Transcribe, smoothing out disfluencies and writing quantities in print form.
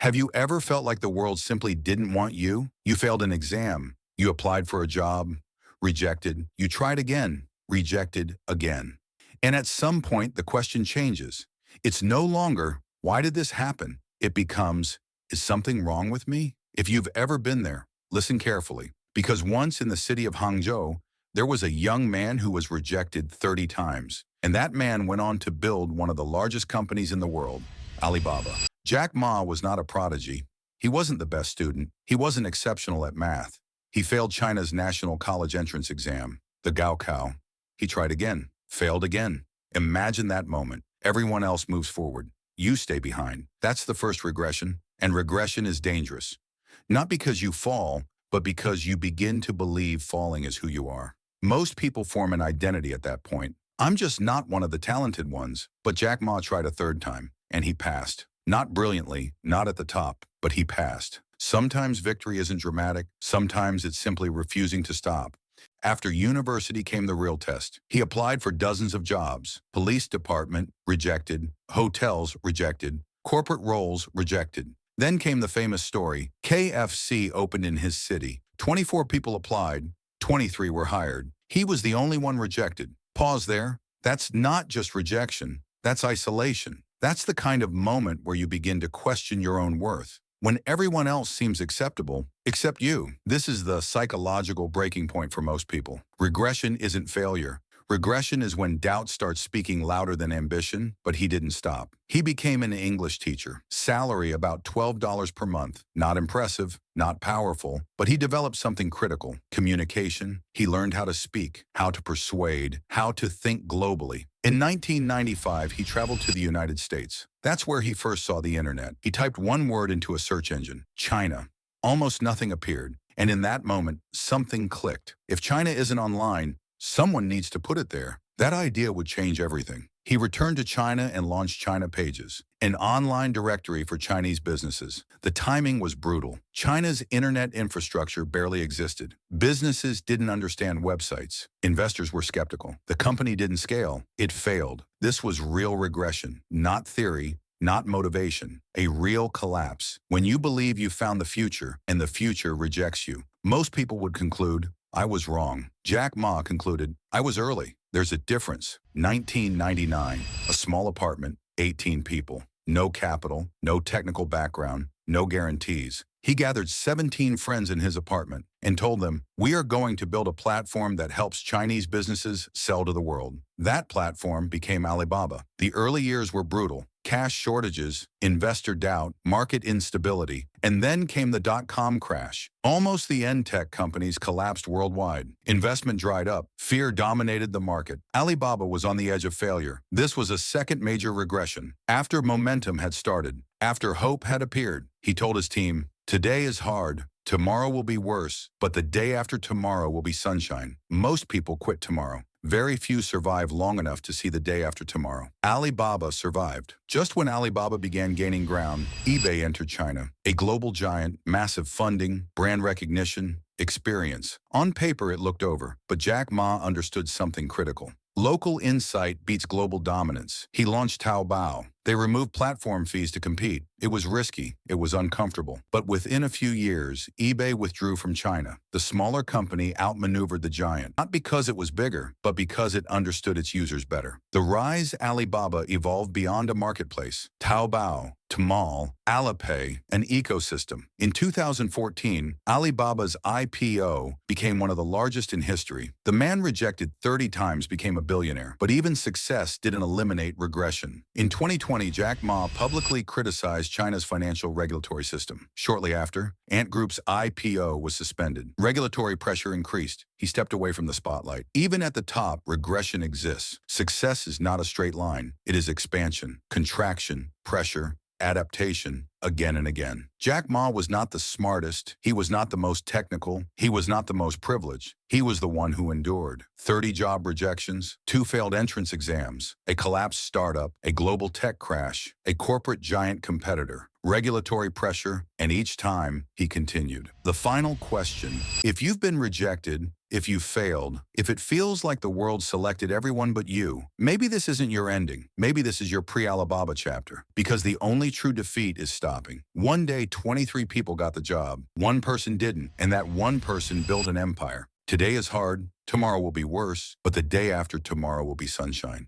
Have you ever felt like the world simply didn't want you? You failed an exam. You applied for a job. Rejected. You tried again. Rejected again. And at some point, the question changes. It's no longer, why did this happen? It becomes, is something wrong with me? If you've ever been there, listen carefully. Because once in the city of Hangzhou, there was a young man who was rejected 30 times. And that man went on to build one of the largest companies in the world, Alibaba. Jack Ma was not a prodigy. He wasn't the best student. He wasn't exceptional at math. He failed China's national college entrance exam, the Gaokao. He tried again, failed again. Imagine that moment. Everyone else moves forward. You stay behind. That's the first regression, and regression is dangerous. Not because you fall, but because you begin to believe falling is who you are. Most people form an identity at that point. I'm just not one of the talented ones, but Jack Ma tried a third time, and he passed. Not brilliantly, not at the top, but he passed. Sometimes victory isn't dramatic. Sometimes it's simply refusing to stop. After university came the real test. He applied for dozens of jobs. Police department, rejected. Hotels, rejected. Corporate roles, rejected. Then came the famous story. KFC opened in his city. 24 people applied. 23 were hired. He was the only one rejected. Pause there. That's not just rejection. That's isolation. That's the kind of moment where you begin to question your own worth. When everyone else seems acceptable, except you. This is the psychological breaking point for most people. Regression isn't failure. Regression is when doubt starts speaking louder than ambition, but he didn't stop. He became an English teacher. Salary about $12 per month. Not impressive, not powerful, but he developed something critical. Communication. He learned how to speak, how to persuade, how to think globally. In 1995, he traveled to the United States. That's where he first saw the internet. He typed one word into a search engine, China. Almost nothing appeared. And in that moment, something clicked. If China isn't online, someone needs to put it there. That idea would change everything. He returned to China and launched China Pages, an online directory for Chinese businesses. The timing was brutal. China's internet infrastructure barely existed. Businesses didn't understand websites. Investors were skeptical. The company didn't scale. It failed. This was real regression, not theory, not motivation, a real collapse. When you believe you found the future and the future rejects you, most people would conclude, I was wrong. Jack Ma concluded, I was early. There's a difference. 1999, a small apartment, 18 people, no capital, no technical background, no guarantees. He gathered 17 friends in his apartment and told them, we are going to build a platform that helps Chinese businesses sell to the world. That platform became Alibaba. The early years were brutal. Cash shortages, investor doubt, market instability, and then came the dot-com crash. Almost the end tech companies collapsed worldwide. Investment dried up. Fear dominated the market. Alibaba was on the edge of failure. This was a second major regression. After momentum had started, after hope had appeared, he told his team, today is hard. Tomorrow will be worse, but the day after tomorrow will be sunshine. Most people quit tomorrow. Very few survive long enough to see the day after tomorrow. Alibaba survived. Just when Alibaba began gaining ground, eBay entered China. A global giant, massive funding, brand recognition, experience. On paper, it looked over, but Jack Ma understood something critical. Local insight beats global dominance. He launched Taobao. They removed platform fees to compete. It was risky. It was uncomfortable. But within a few years, eBay withdrew from China. The smaller company outmaneuvered the giant, not because it was bigger, but because it understood its users better. The rise Alibaba evolved beyond a marketplace. Taobao, Tmall, Alipay, an ecosystem. In 2014, Alibaba's IPO became one of the largest in history. The man rejected 30 times became a billionaire, but even success didn't eliminate regression. In 2020, Jack Ma publicly criticized China's financial regulatory system. Shortly after, Ant Group's IPO was suspended. Regulatory pressure increased. He stepped away from the spotlight. Even at the top, regression exists. Success is not a straight line. It is expansion, contraction, pressure, adaptation, again and again. Jack Ma was not the smartest. He was not the most technical. He was not the most privileged. He was the one who endured 30 job rejections, 2 failed entrance exams, a collapsed startup, a global tech crash, a corporate giant competitor, regulatory pressure, and each time he continued. The final question, if you've been rejected, if you failed, if it feels like the world selected everyone but you, maybe this isn't your ending. Maybe this is your pre-Alibaba chapter, because the only true defeat is stopping. stopping. One day, 23 people got the job. One person didn't, and that one person built an empire. Today is hard, tomorrow will be worse, but the day after tomorrow will be sunshine.